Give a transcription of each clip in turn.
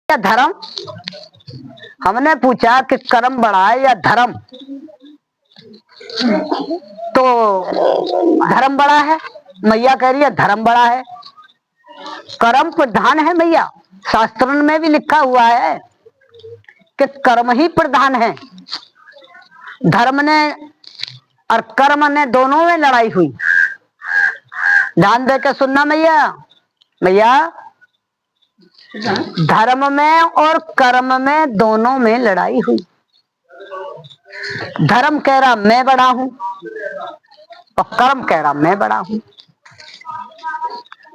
या धर्म? हमने पूछा कि कर्म बड़ा है या धर्म, तो धर्म बड़ा है। मैया कह रही है धर्म बड़ा है। कर्म प्रधान है मैया, शास्त्रों में भी लिखा हुआ है कि कर्म ही प्रधान है। धर्म ने और कर्म ने दोनों में लड़ाई हुई। ध्यान देकर सुनना मैया। मैया, धर्म में और कर्म में दोनों में लड़ाई हुई। धर्म कह रहा मैं बड़ा हूं और कर्म कह रहा मैं बड़ा हूं।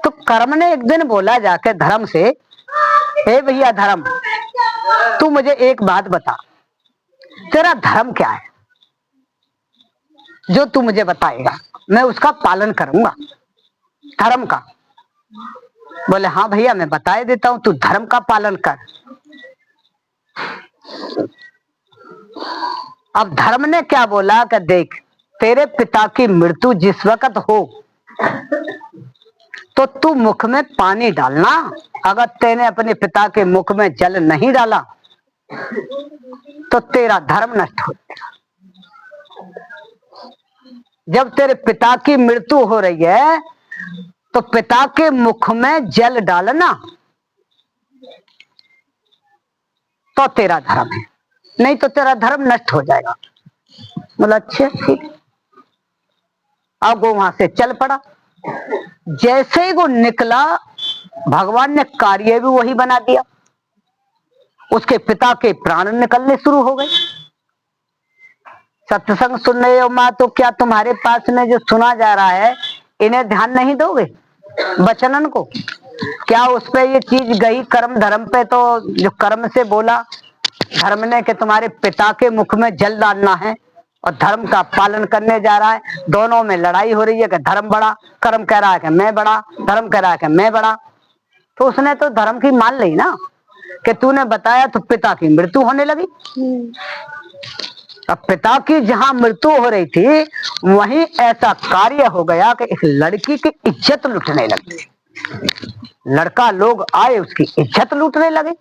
तो कर्म ने एक दिन बोला जाके धर्म से, हे भैया धर्म, तू मुझे एक बात बता, तेरा धर्म क्या है? जो तू मुझे बताएगा मैं उसका पालन करूंगा, धर्म का। बोले हाँ भैया मैं बता देता हूं, तू धर्म का पालन कर। अब धर्म ने क्या बोला कि देख, तेरे पिता की मृत्यु जिस वक्त हो तो तू मुख में पानी डालना। अगर तेने अपने पिता के मुख में जल नहीं डाला तो तेरा धर्म नष्ट हो जाएगा। जब तेरे पिता की मृत्यु हो रही है तो पिता के मुख में जल डालना तो तेरा धर्म है, नहीं तो तेरा धर्म नष्ट हो जाएगा। बोला अच्छा ठीक। अब वो वहां से चल पड़ा। जैसे ही वो निकला, भगवान ने कार्य भी वही बना दिया। उसके पिता के प्राण निकलने शुरू हो गए। सत्संग सुन रहे हो माँ, तो क्या तुम्हारे पास में जो सुना जा रहा है इन्हें ध्यान नहीं दोगे वचनन को? क्या उस पे ये चीज गई कर्म धर्म पे? तो जो कर्म से बोला धर्म ने कि तुम्हारे पिता के मुख में जल डालना है, और धर्म का पालन करने जा रहा है। दोनों में लड़ाई हो रही है कि धर्म बड़ा, कर्म कह रहा है कि मैं बड़ा, धर्म कह रहा है कि मैं बड़ा। तो उसने तो धर्म की मान ली ना कि तूने बताया तो पिता की मृत्यु होने लगी। अब पिता की जहां मृत्यु हो रही थी वहीं ऐसा कार्य हो गया कि एक लड़की की इज्जत लूटने लगी। लड़का लोग आए उसकी इज्जत लूटने लगे।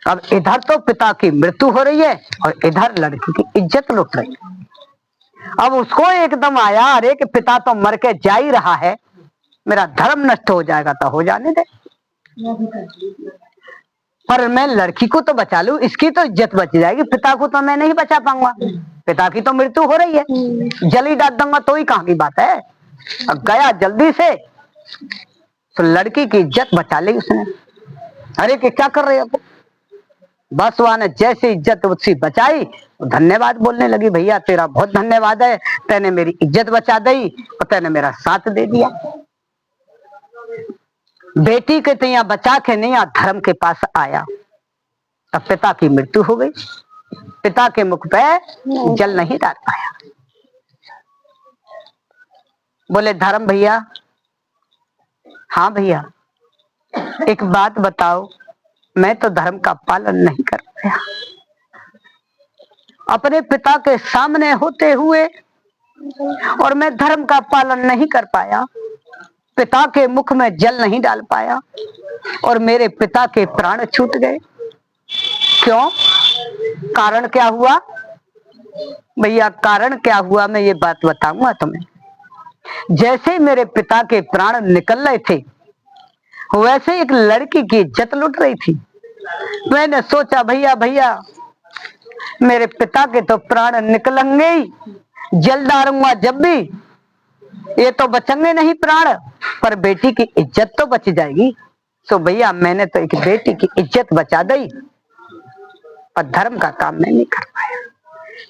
अब इधर तो पिता की मृत्यु हो रही है और इधर लड़की की इज्जत लूट रही है। अब उसको एकदम आया, अरे कि पिता तो मर के जा ही रहा है, मेरा धर्म नष्ट हो जाएगा तो हो जाने दे, पर मैं लड़की को तो बचा लूं, इसकी तो इज्जत बच जाएगी, पिता को तो मैं नहीं बचा पाऊंगा। पिता की तो मृत्यु हो रही है, जली डाल दूंगा तो ही कहां की बात है। अब गया जल्दी से तो लड़की की इज्जत बचा ली उसने। अरे कि क्या कर रहे हो? बस वहां ने जैसे इज्जत उसकी बचाई, धन्यवाद बोलने लगी, भैया तेरा बहुत धन्यवाद है, तेने मेरी इज्जत बचा दी और तेने मेरा साथ दे दिया। बेटी के तैया बचा के नहीं धर्म के पास आया। अब पिता की मृत्यु हो गई, पिता के मुख पे जल नहीं डाल पाया। बोले धर्म भैया, हाँ भैया एक बात बताओ, मैं तो धर्म का पालन नहीं कर पाया। अपने पिता के सामने होते हुए और मैं धर्म का पालन नहीं कर पाया, पिता के मुख में जल नहीं डाल पाया और मेरे पिता के प्राण छूट गए। क्यों? कारण क्या हुआ भैया? कारण क्या हुआ मैं ये बात बताऊंगा तुम्हें। जैसे मेरे पिता के प्राण निकल रहे थे वैसे एक लड़की की इज्जत लुट रही थी। मैंने सोचा भैया भैया मेरे पिता के तो प्राण निकलेंगे ही, जल डालूंगा जब भी, ये तो बचेंगे नहीं प्राण, पर बेटी की इज्जत तो बच जाएगी। तो भैया मैंने तो एक बेटी की इज्जत बचा दी पर धर्म का काम नहीं कर पाया।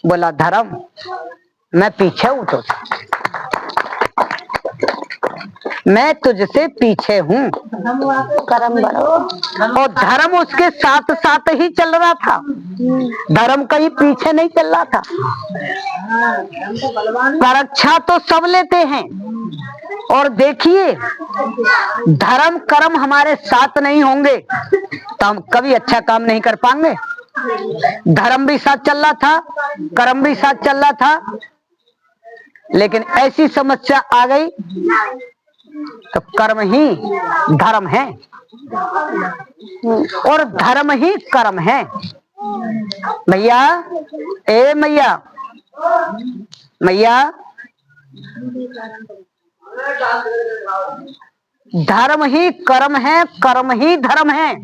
बोला धर्म मैं पीछे हूं, तो मैं तुझसे पीछे हूं। कर्म बड़ो और धर्म उसके साथ साथ ही चल रहा था, धर्म कहीं पीछे नहीं चल रहा था। परीक्षा तो सब लेते हैं और देखिए धर्म कर्म हमारे साथ नहीं होंगे तो हम कभी अच्छा काम नहीं कर पाएंगे। धर्म भी साथ चल रहा था, कर्म भी साथ चल रहा था, लेकिन ऐसी समस्या आ गई तो कर्म ही धर्म है और धर्म ही कर्म है। भैया, ए मैया, मैया, धर्म ही कर्म है, कर्म ही धर्म है।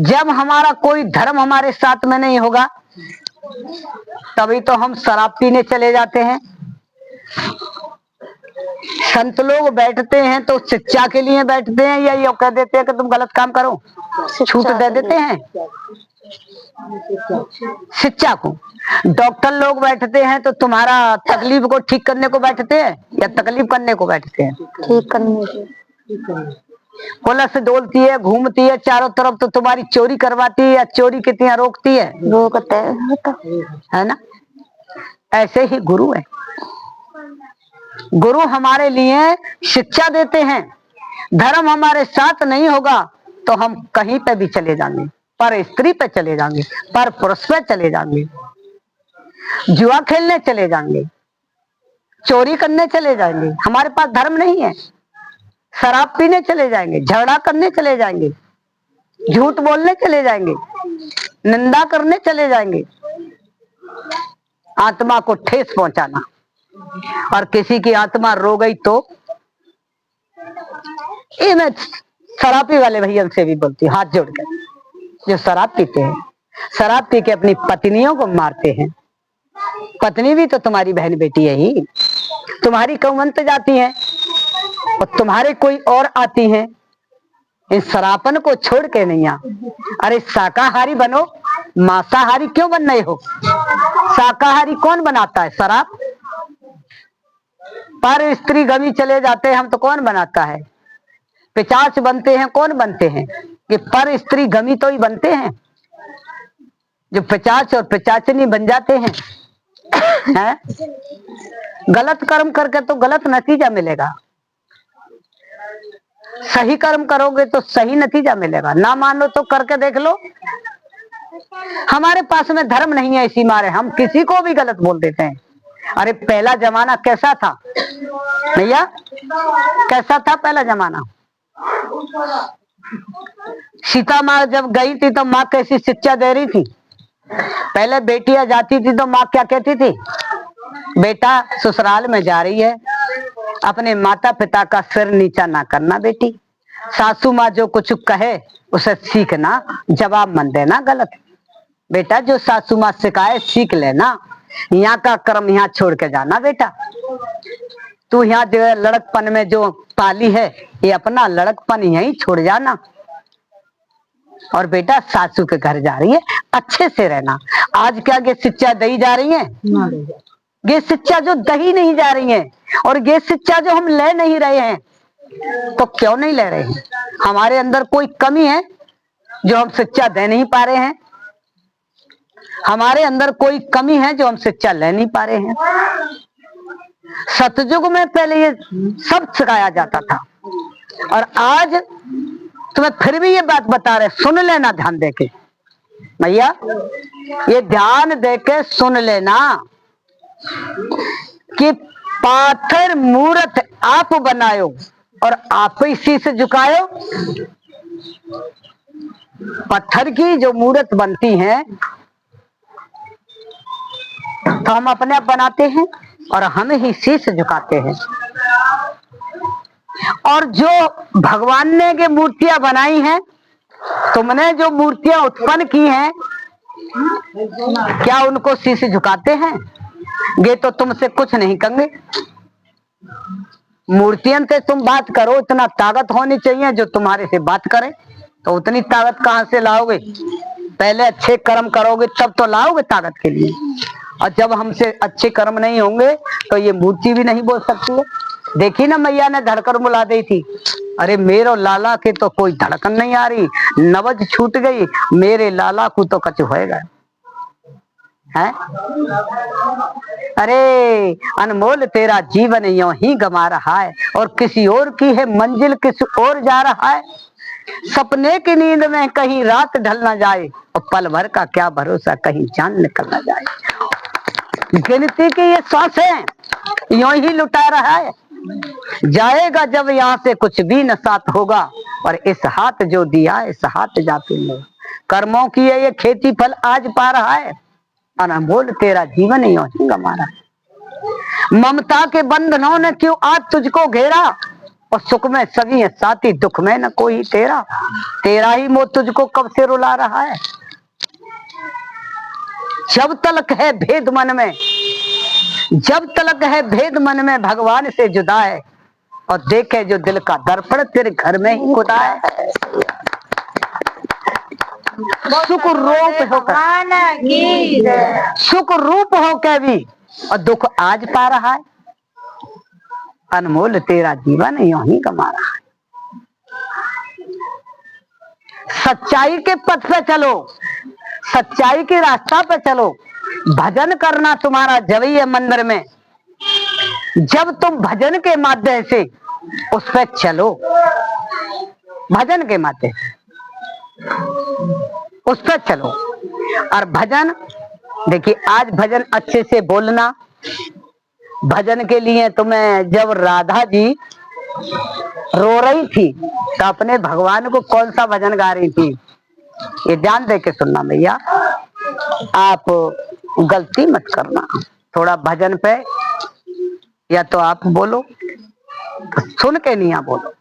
जब हमारा कोई धर्म हमारे साथ में नहीं होगा तभी तो हम शराब पीने चले जाते हैं। संत लोग बैठते हैं तो शिक्षा के लिए बैठते हैं या ये कह देते हैं कि तुम गलत काम करो, छूट दे देते हैं शिक्षा को। डॉक्टर लोग बैठते हैं तो तुम्हारा तकलीफ को ठीक करने को बैठते हैं या तकलीफ करने को बैठते हैं? ठीक करने। पुलिस डोलती है, घूमती है चारों तरफ तो तुम्हारी चोरी करवाती है या चोरी कितनी रोकती है? रोकते है ना। ऐसे ही गुरु है। गुरु हमारे लिए शिक्षा देते हैं। धर्म हमारे साथ नहीं होगा तो हम कहीं पे भी चले जाएंगे, पर स्त्री पे चले जाएंगे, पर पुरुष पे चले जाएंगे, जुआ खेलने चले जाएंगे, चोरी करने चले जाएंगे। हमारे पास धर्म नहीं है। शराब पीने चले जाएंगे, झगड़ा करने चले जाएंगे, झूठ बोलने चले जाएंगे, निंदा करने चले जाएंगे, आत्मा को ठेस पहुंचाना। और किसी की आत्मा रो गई तो ये मैं शराबी वाले भैया से भी बोलती हूँ, हाथ जोड़ कर, जो शराब पीते हैं, शराब पी के अपनी पत्नियों को मारते हैं। पत्नी भी तो तुम्हारी बहन बेटी है ही, तुम्हारी कौमंत जाती है और तुम्हारे कोई और आती हैं। इस शराबन को छोड़ के नहीं आ। अरे शाकाहारी बनो, मांसाहारी क्यों बन रहे हो? शाकाहारी कौन बनाता है? शराब। पर स्त्री गमी चले जाते हैं हम तो कौन बनाता है? पिचाच बनते हैं, कौन बनते हैं? कि पर स्त्री गमी तो ही बनते हैं। जो पिचाच और पिचाचनी बन जाते हैं है? गलत कर्म करके तो गलत नतीजा मिलेगा, सही कर्म करोगे तो सही नतीजा मिलेगा। ना मानो तो करके देख लो। हमारे पास में धर्म नहीं है, इसी मारे हम किसी को भी गलत बोल देते हैं। अरे पहला जमाना कैसा था भैया? कैसा था पहला जमाना? सीता माँ जब गई थी तो माँ कैसी शिक्षा दे रही थी? पहले बेटियां जाती थी तो माँ क्या कहती थी? बेटा ससुराल में जा रही है, अपने माता पिता का सिर नीचा ना करना बेटी। सासू माँ जो कुछ कहे उसे सीखना, जवाब मन देना गलत। बेटा जो सासू माँ सिखाए सीख लेना, यहाँ का कर्म यहाँ छोड़ के जाना बेटा। तू यहाँ जो लड़कपन में जो पाली है ये अपना लड़कपन यहीं छोड़ जाना। और बेटा सासू के घर जा रही है अच्छे से रहना। आज क्या ये शिक्षा दी जा रही है? ये शिक्षा जो दही नहीं जा रही है और ये शिक्षा जो हम ले नहीं रहे हैं, तो क्यों नहीं ले रहे हैं? हमारे अंदर कोई कमी है जो हम शिक्षा दे नहीं पा रहे हैं? हमारे अंदर कोई कमी है जो हम शिक्षा ले नहीं पा रहे हैं? सतयुग में पहले ये सब सिखाया जाता था और आज तुम्हें फिर भी ये बात बता रहे, सुन लेना ध्यान देके भैया, ये ध्यान देके सुन लेना कि पाथर मूर्त आप बनायो और आप ही शीश झुकायो। पत्थर की जो मूर्त बनती है तो हम अपने आप बनाते हैं और हम ही शीश झुकाते हैं। और जो भगवान ने ये मूर्तियां बनाई हैं, तुमने जो मूर्तियां उत्पन्न की हैं, क्या उनको शीश झुकाते हैं? ये तो तुमसे कुछ नहीं कहेंगे। मूर्तियों से तुम बात करो, इतना ताकत होनी चाहिए जो तुम्हारे से बात करे। तो उतनी ताकत कहां से लाओगे? पहले अच्छे कर्म करोगे तब तो लाओगे ताकत के लिए। और जब हमसे अच्छे कर्म नहीं होंगे तो ये मूर्ति भी नहीं बोल सकती है। देखी ना मैया ने धड़कन बुला दी थी। अरे मेरे लाला के तो कोई धड़कन नहीं आ रही, नबज छूट गई, मेरे लाला को तो कच होएगा है। अरे अनमोल तेरा जीवन यूं ही गमा रहा है और किसी और की है मंजिल, किसी और जा रहा है। सपने की नींद में कहीं रात ढल ना जाए और पल भर का क्या भरोसा कहीं जान निकल ना जाए। गिनती की ये सांसें यूं ही लुटा रहा है जाएगा जब यहाँ से कुछ भी न साथ होगा, और इस हाथ जो दिया इस हाथ जाते लेगा। कर्मों की ये खेती फल आज पा रहा है, अनमोल तेरा जीवन यूं ही गंवा रहा है। ममता के बंधनों ने क्यों आज तुझको घेरा, और सुख में सभी है साथी, दुख में न कोई तेरा। तेरा ही मोह तुझको कब से रुला रहा है। जब तलक है भेद मन में, जब तलक है भेद मन में, भगवान से जुदा है। और देखे जो दिल का दर्पण तेरे घर में ही खुदा है। सुख रूप होकर, सुख रूप होकर भी और दुख आज पा रहा है, अनमोल तेरा जीवन यूं ही गंवा रहा है। सच्चाई के पथ पे चलो, सच्चाई के रास्ता पे चलो। भजन करना तुम्हारा जवई है मंदिर में, जब तुम भजन के माध्यम से उस पे चलो, भजन के माध्यम उस पर चलो। और भजन देखिए, आज भजन अच्छे से बोलना। भजन के लिए तुम्हें जब राधा जी रो रही थी तो अपने भगवान को कौन सा भजन गा रही थी, ये ध्यान दे के सुनना भैया। आप गलती मत करना, थोड़ा भजन पे या तो आप बोलो, सुन के नहीं आप बोलो।